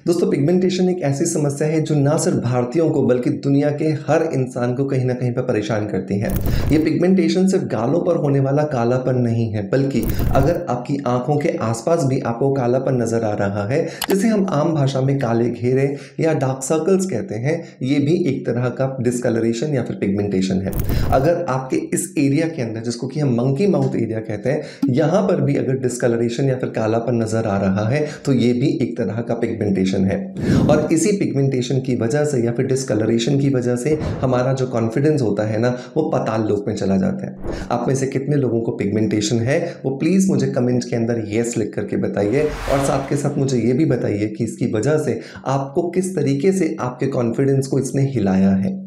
दोस्तों पिगमेंटेशन एक ऐसी समस्या है जो ना सिर्फ भारतीयों को बल्कि दुनिया के हर इंसान को कहीं ना कहीं पर परेशान करती है। ये पिगमेंटेशन सिर्फ गालों पर होने वाला कालापन नहीं है, बल्कि अगर आपकी आंखों के आसपास भी आपको कालापन नजर आ रहा है, जिसे हम आम भाषा में काले घेरे या डार्क सर्कल्स कहते हैं, ये भी एक तरह का डिस्कलरेशन या फिर पिगमेंटेशन है। अगर आपके इस एरिया के अंदर, जिसको कि हम मंकी माउथ एरिया कहते हैं, यहाँ पर भी अगर डिस्कलरेशन या फिर कालापन नजर आ रहा है तो ये भी एक तरह का पिगमेंटेशन है। और इसी पिगमेंटेशन की वजह से या फिर डिस्कलरेशन की वजह से हमारा जो कॉन्फिडेंस होता है ना, वो पाताल लोक में चला जाता है। आप में से कितने लोगों को पिगमेंटेशन है वो प्लीज मुझे कमेंट के अंदर यस लिख करके बताइए, और साथ के साथ मुझे ये भी बताइए कि इसकी वजह से आपको किस तरीके से आपके कॉन्फिडेंस को इसने हिलाया है।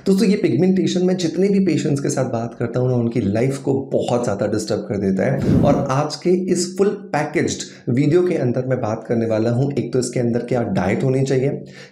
दोस्तों ये पिगमेंटेशन में जितने भी पेशेंट्स के साथ बात करता हूँ ना, उनकी लाइफ को बहुत ज़्यादा डिस्टर्ब कर देता है। और आज के इस फुल पैकेज्ड वीडियो के अंदर मैं बात करने वाला हूँ, एक तो इसके अंदर क्या डाइट होनी चाहिए,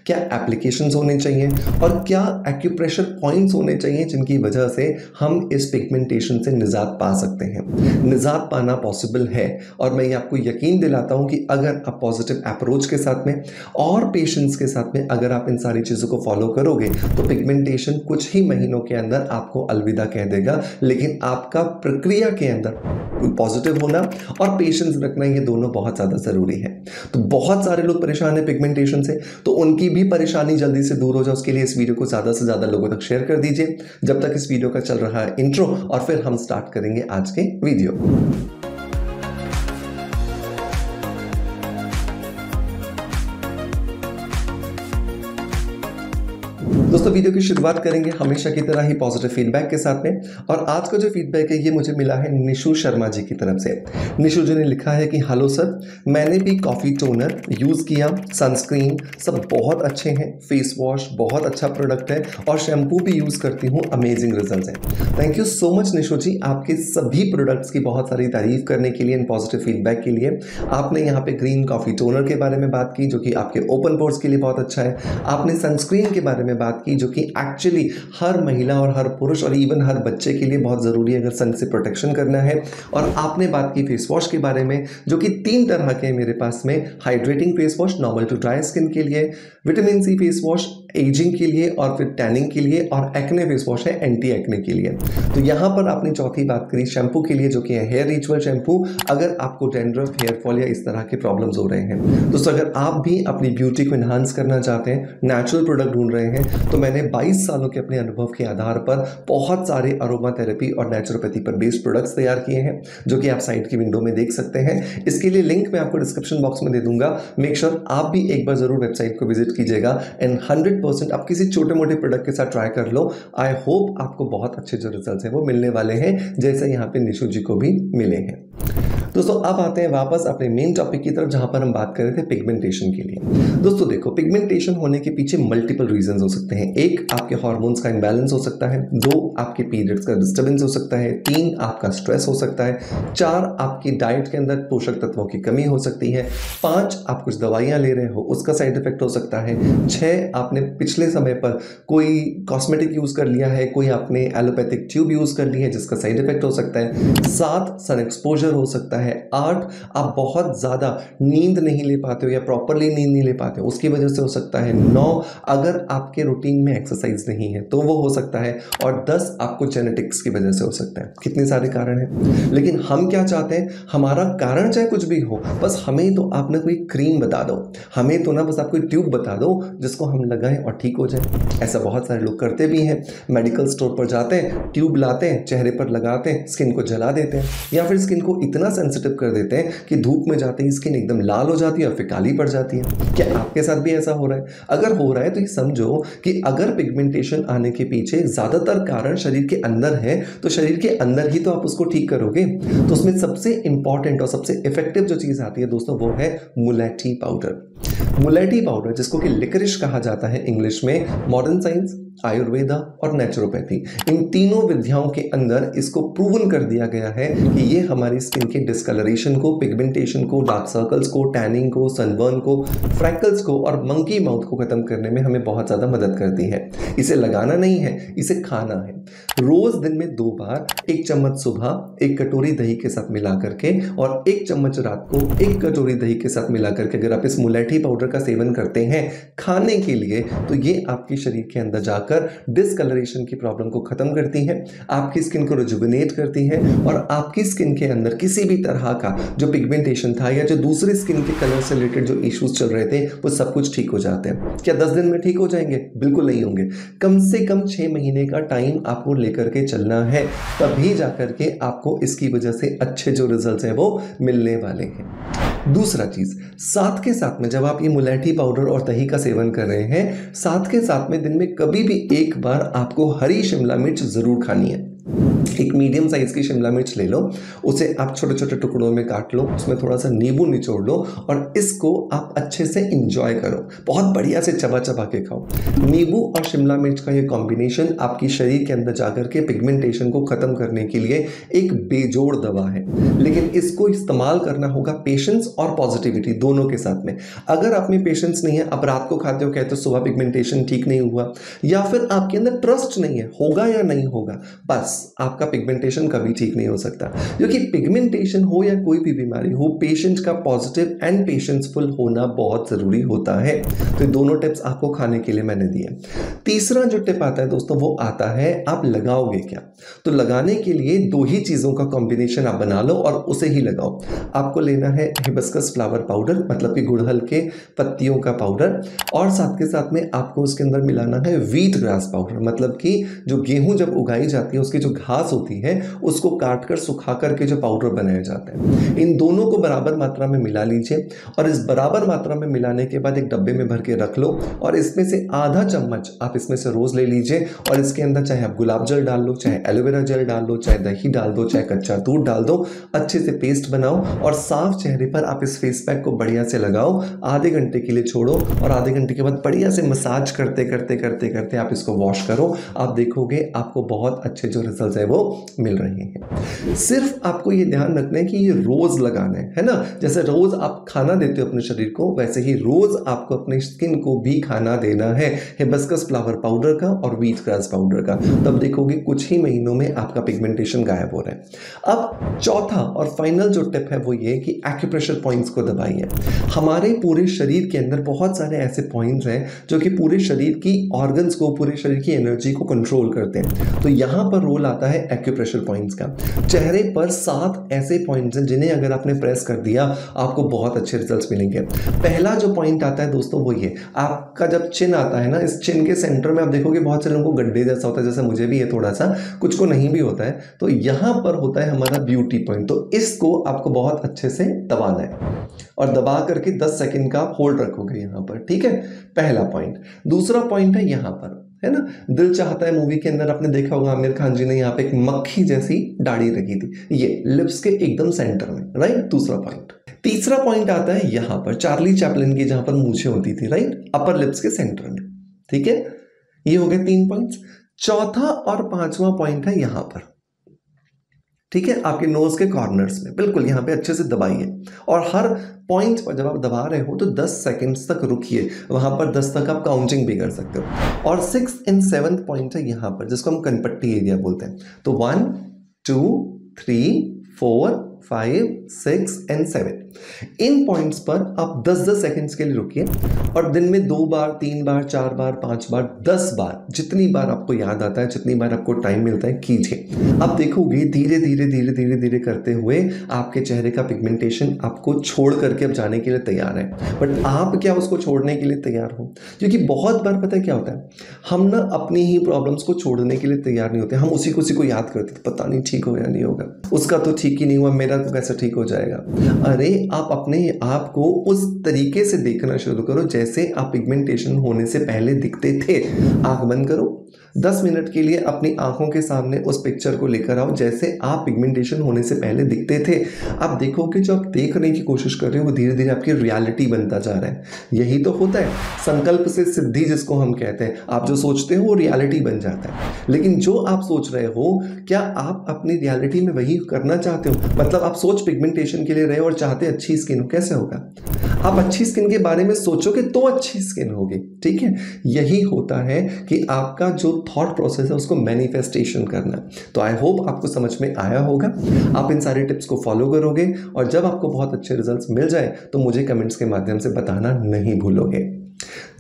क्या एप्लीकेशंस होने चाहिए, और क्या एक्यूप्रेशर पॉइंट्स होने चाहिए जिनकी वजह से हम इस पिगमेंटेशन से निजात पा सकते हैं। निजात पाना पॉसिबल है, और मैं ये आपको यकीन दिलाता हूँ कि अगर आप पॉजिटिव अप्रोच के साथ में और पेशेंस के साथ में अगर आप इन सारी चीज़ों को फॉलो करोगे तो पिगमेंटेशन कुछ ही महीनों के अंदर आपको अलविदा कह देगा। लेकिन आपका प्रक्रिया के अंदर पॉजिटिव होना और पेशेंस रखना, ये दोनों बहुत ज़्यादा ज़रूरी है। तो बहुत सारे लोग परेशान हैं पिगमेंटेशन से, तो उनकी भी परेशानी जल्दी से दूर हो जाए उसके लिए इस वीडियो को ज़्यादा से ज़्यादा लोगों तक शेयर कर दीजिए। जब तक इस वीडियो का चल रहा है इंट्रो, और फिर हम स्टार्ट करेंगे आज के वीडियो। दोस्तों वीडियो की शुरुआत करेंगे हमेशा की तरह ही पॉजिटिव फीडबैक के साथ में, और आज का जो फीडबैक है ये मुझे मिला है निशु शर्मा जी की तरफ से। निशु जी ने लिखा है कि हेलो सर, मैंने भी कॉफ़ी टोनर यूज़ किया, सनस्क्रीन सब बहुत अच्छे हैं, फेस वॉश बहुत अच्छा प्रोडक्ट है, और शैम्पू भी यूज़ करती हूँ, अमेजिंग रिजल्ट हैं। Thank you so much Nishu ji, आपके सभी प्रोडक्ट्स की बहुत सारी तारीफ करने के लिए एंड पॉजिटिव फीडबैक के लिए। आपने यहाँ पे ग्रीन कॉफ़ी टोनर के बारे में बात की जो कि आपके ओपन पोर्स के लिए बहुत अच्छा है। आपने सनस्क्रीन के बारे में बात की जो कि एक्चुअली हर महिला और हर पुरुष और इवन हर बच्चे के लिए बहुत ज़रूरी है अगर सन से प्रोटेक्शन करना है। और आपने बात की फेस वॉश के बारे में जो कि 3 तरह के मेरे पास में, hydrating face wash normal to dry skin के लिए, vitamin C face wash ageing के लिए और फिर टैनिंग के लिए, और एक्ने फेस वॉश है एंटी एक्ने के लिए। तो यहाँ पर आपने चौथी बात करी शैम्पू के लिए जो कि है हेयर रिचुअल शैम्पू, अगर आपको डैंड्रफ, हेयर फॉल या इस तरह के प्रॉब्लम्स हो रहे हैं। दोस्तों अगर आप भी अपनी ब्यूटी को इन्हांस करना चाहते हैं, नेचुरल प्रोडक्ट ढूंढ रहे हैं, तो मैंने 22 सालों के अपने अनुभव के आधार पर बहुत सारे अरोमा थेरेपी और नेचुरोपैथी पर बेस्ड प्रोडक्ट्स तैयार किए हैं जो कि आप साइट की विंडो में देख सकते हैं। इसके लिए लिंक मैं आपको डिस्क्रिप्शन बॉक्स में दे दूंगा। मेक श्योर आप भी एक बार जरूर वेबसाइट को विजिट कीजिएगा एंड 100% आप किसी छोटे मोटे प्रोडक्ट के साथ ट्राई कर लो। आई होप आपको बहुत अच्छे जो रिजल्ट्स हैं वो मिलने वाले हैं, जैसे यहाँ पे निशु जी को भी मिले हैं। दोस्तों अब आते हैं वापस अपने मेन टॉपिक की तरफ, जहां पर हम बात कर रहे थे पिगमेंटेशन के लिए। दोस्तों देखो, पिगमेंटेशन होने के पीछे मल्टीपल रीजंस हो सकते हैं। 1 आपके हार्मोन्स का इम्बैलेंस हो सकता है, 2 आपके पीरियड्स का डिस्टर्बेंस हो सकता है, 3 आपका स्ट्रेस हो सकता है, 4 आपकी डाइट के अंदर पोषक तत्वों की कमी हो सकती है, 5 आप कुछ दवाइयां ले रहे हो उसका साइड इफेक्ट हो सकता है, 6 आपने पिछले समय पर कोई कॉस्मेटिक यूज कर लिया है, कोई आपने एलोपैथिक ट्यूब यूज कर ली है जिसका साइड इफेक्ट हो सकता है, 7 सन एक्सपोजर हो सकता है, 8 आप बहुत ज़्यादा नींद नहीं ले पाते हो या प्रॉपरली नींद नहीं ले पाते हो उसकी वजह से हो सकता है, 9 अगर आपके रूटीन में एक्सरसाइज नहीं है तो वो हो सकता है, और 10 आपको जेनेटिक्स की वजह से हो सकता है। कितने सारे कारण हैं, लेकिन हम क्या चाहते हैं, हमारा कारण चाहे कुछ भी हो, बस हमें तो आप ना कोई क्रीम बता दो, हमें तो ना बस आप कोई ट्यूब बता दो जिसको हम लगाएं और ठीक हो जाए। ऐसा बहुत सारे लोग करते भी हैं, मेडिकल स्टोर पर जाते हैं, ट्यूब लाते हैं, चेहरे पर लगाते हैं, स्किन को जला देते हैं, या फिर स्किन को इतना सेंसिटिव कर देते हैं कि धूप में जाते ही स्किन एकदम लाल हो जाती है और फिर काली पड़ जाती है। क्या आपके साथ भी ऐसा हो रहा है? अगर हो रहा है तो ये समझो कि अगर पिगमेंटेशन आने के पीछे ज्यादातर कारण शरीर के अंदर है, तो शरीर के अंदर ही तो आप उसको ठीक करोगे। तो उसमें सबसे इंपॉर्टेंट और सबसे इफेक्टिव जो चीज आती है दोस्तों, वो है मुलेठी पाउडर। मुलेठी पाउडर जिसको कि लिकरिश कहा जाता है इंग्लिश में, मॉडर्न साइंस, आयुर्वेदा और नेचुरोपैथी, इन तीनों विद्याओं के अंदर इसको प्रूवन कर दिया गया है कि ये हमारी स्किन के डिस्कलरेशन को, पिगमेंटेशन को, डार्क सर्कल्स को, टैनिंग को, सनबर्न को, फ्रैकल्स को और मंकी माउथ को खत्म करने में हमें बहुत ज्यादा मदद करती है। इसे लगाना नहीं है, इसे खाना है। रोज दिन में 2 बार 1 चम्मच सुबह 1 कटोरी दही के साथ मिला करके और 1 चम्मच रात को 1 कटोरी दही के साथ मिला करके अगर आप इस मुलेठी मुलेठी पाउडर का सेवन करते हैं खाने के लिए, तो ये आपके शरीर के अंदर जाकर डिसकलरेशन की प्रॉब्लम को खत्म करती है, आपकी स्किन को रिजुविनेट करती है और आपकी स्किन के अंदर किसी भी तरह का जो पिगमेंटेशन था या जो दूसरे स्किन के कलर से रिलेटेड जो इश्यूज चल रहे थे वो सब कुछ ठीक हो जाते हैं। क्या 10 दिन में ठीक हो जाएंगे? बिल्कुल नहीं होंगे। कम से कम 6 महीने का टाइम आपको लेकर के चलना है, तभी जाकर के आपको इसकी वजह से अच्छे जो रिजल्ट्स हैं वो मिलने वाले हैं। दूसरा चीज, साथ के साथ में जब आप ये मुलेठी पाउडर और दही का सेवन कर रहे हैं, साथ के साथ में दिन में कभी भी एक बार आपको हरी शिमला मिर्च जरूर खानी है। एक मीडियम साइज की शिमला मिर्च ले लो, उसे आप छोटे छोटे टुकड़ों में काट लो, उसमें थोड़ा सा नींबू निचोड़ लो और इसको आप अच्छे से इंजॉय करो, बहुत बढ़िया से चबा चबा के खाओ। नींबू और शिमला मिर्च का ये कॉम्बिनेशन आपकी शरीर के अंदर जाकर के पिगमेंटेशन को खत्म करने के लिए एक बेजोड़ दवा है, लेकिन इसको इस्तेमाल करना होगा पेशेंस और पॉजिटिविटी दोनों के साथ में। अगर आप में पेशेंस नहीं है, आप रात को खाते हो कहते हो सुबह पिगमेंटेशन ठीक नहीं हुआ, या फिर आपके अंदर ट्रस्ट नहीं है होगा या नहीं होगा, बस आपका पिगमेंटेशन कभी ठीक नहीं हो सकता। क्योंकि पिगमेंटेशन हो या कोई भी बीमारी हो, पेशेंट का पॉजिटिव एंड पेशेंसफुल होना बहुत जरूरी होता है। तो ये दोनों टिप्स आपको खाने के लिए मैंने दिए। तीसरा जो टिप आता है दोस्तों वो आता है आप लगाओगे क्या। तो लगाने के लिए 2 ही चीजों का कॉम्बिनेशन आप बना लो और उसे ही लगाओ। आपको लेना है हिबिस्कस फ्लावर पाउडर, मतलब कि गुड़हल के पत्तियों का पाउडर, और साथ के साथ में आपको उसके अंदर मिलाना है व्हीट ग्रास पाउडर, मतलब कि जो गेहूं जब उगाई जाती है उसकी जो घास होती है उसको काटकर सुखा करके जो पाउडर बनाए जाते हैं। इन दोनों को बराबर मात्रा में मिला लीजिए और इस बराबर मात्रा में मिलाने के बाद एक डब्बे में भर के रख लो और इसमें से आधा चम्मच आप इसमें से रोज ले लीजिए और इसके अंदर चाहे आप गुलाब जल डाल लो, चाहे एलोवेरा जेल डाल लो, चाहे दही डाल दो, चाहे कच्चा दूध डाल दो, अच्छे से पेस्ट बनाओ और साफ चेहरे पर आप इस फेस पैक को बढ़िया से लगाओ। आधे घंटे के लिए छोड़ो और आधे घंटे के बाद बढ़िया से मसाज करते करते करते करते आप इसको वॉश करो। आप देखोगे आपको बहुत अच्छे जो रिजल्ट है वो मिल रहे हैं। सिर्फ आपको ये ध्यान रखना है कि ये रोज लगाना है ना। जैसे रोज आप खाना देते हो अपने शरीर को, वैसे ही रोज आपको अपनी स्किन को भी खाना देना है हिबिस्कस फ्लावर पाउडर का और व्हीट ग्रास पाउडर का। तब देखोगे कुछ ही महीनों में आपका पिगमेंटेशन गायब हो रहा है। अब चौथा और फाइनल जो टिप है वो ये कि एक्यूप्रेशर पॉइंट्स को दबाइए। हमारे पूरे शरीर के अंदर बहुत सारे ऐसे पॉइंट्स हैं जो कि पूरे शरीर की ऑर्गन्स को, पूरे शरीर की एनर्जी को कंट्रोल करते हैं। तो यहां पर रोल आता है एक्यूप्रेशर पॉइंट्स का। चेहरे पर 7 ऐसे पॉइंट्स हैं जिन्हें अगर आपने प्रेस कर दिया आपको बहुत अच्छे रिजल्ट्स मिलेंगे। पहला जो पॉइंट आता है दोस्तों वो ये, आपका जब चिन आता है ना, इस चिन के सेंटर में आप देखोगे बहुत से लोगों को गड्ढे जैसा होता है, जैसे मुझे भी है थोड़ा सा, कुछ को नहीं भी होता है। तो यहां पर होता है हमारा ब्यूटी पॉइंट। तो इसको आपको बहुत अच्छे से दबाना है और दबा करके 10 सेकंड का आप होल्ड रखोगे यहां पर, ठीक है। पहला पॉइंट। दूसरा पॉइंट है यहां पर, है ना, दिल चाहता है मूवी के अंदर आपने देखा होगा आमिर खान जी ने यहाँ पे एक मक्खी जैसी दाढ़ी रखी थी, ये लिप्स के एकदम सेंटर में, राइट। दूसरा पॉइंट। तीसरा पॉइंट आता है यहां पर, चार्ली चैपलिन की जहां पर मूछें होती थी, राइट, अपर लिप्स के सेंटर में, ठीक है। ये हो गए 3 पॉइंट्स। चौथा और 5वां पॉइंट है यहां पर, ठीक है, आपके नोज के कॉर्नर्स में, बिल्कुल यहां पे अच्छे से दबाइए और हर पॉइंट पर जब आप दबा रहे हो तो 10 सेकंड्स तक रुकिए, वहां पर 10 तक आप काउंटिंग भी कर सकते हो। और 6th एंड 7th पॉइंट है यहां पर, जिसको हम कनपट्टी एरिया बोलते हैं। तो 1 2 3 4 5 6 एंड 7 इन पॉइंट्स पर आप 10-10 सेकंड्स के लिए रुकिए और दिन में 2 बार 3 बार 4 बार 5 बार 10 बार, जितनी बार आपको याद आता है, जितनी बार आपको टाइम मिलता है, कीजिए। आप देखोगे धीरे धीरे धीरे धीरे धीरे करते हुए आपके चेहरे का पिगमेंटेशन आपको छोड़ करके अब जाने के लिए तैयार है। बट आप क्या उसको छोड़ने के लिए तैयार हो? क्योंकि बहुत बार पता है क्या होता है, हम ना अपनी ही प्रॉब्लम्स को छोड़ने के लिए तैयार नहीं होते। हम उसी को याद करते, पता नहीं ठीक हो या नहीं होगा, उसका तो ठीक ही नहीं हुआ, मेरा तो कैसे ठीक हो जाएगा। अरे आप अपने आप को उस तरीके से देखना शुरू करो जैसे आप पिगमेंटेशन होने से पहले दिखते थे। आंख बंद करो, 10 मिनट के लिए अपनी आंखों के सामने उस पिक्चर को लेकर आओ जैसे आप पिगमेंटेशन होने से पहले दिखते थे। आप देखोगे जो आप देखने की कोशिश कर रहे हो वो धीरे धीरे आपकी रियलिटी बनता जा रहा है। यही तो होता है संकल्प से सिद्धि, जिसको हम कहते हैं। आप जो सोचते हो वो रियलिटी बन जाता है। लेकिन जो आप सोच रहे हो, क्या आप अपनी रियलिटी में वही करना चाहते हो? मतलब आप सोच पिगमेंटेशन के लिए रहे और चाहते अच्छी स्किन हो, कैसे होगा? आप अच्छी स्किन के बारे में सोचोगे तो अच्छी स्किन होगी, ठीक है। यही होता है कि आपका जो थॉट प्रोसेस है उसको मैनिफेस्टेशन करना। तो आई होप आपको समझ में आया होगा। आप इन सारे टिप्स को फॉलो करोगे और जब आपको बहुत अच्छे रिजल्ट्स मिल जाए तो मुझे कमेंट्स के माध्यम से बताना नहीं भूलोगे।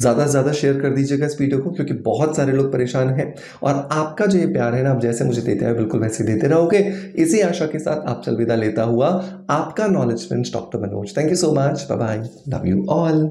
ज़्यादा से ज़्यादा शेयर कर दीजिएगा इस वीडियो को, क्योंकि बहुत सारे लोग परेशान हैं और आपका जो ये प्यार है ना, आप जैसे मुझे देते हैं बिल्कुल वैसे देते रहोगे। इसी आशा के साथ आप चल विदा लेता हुआ आपका knowledge friends doctor Manoj. Thank you so much, bye bye, love you all.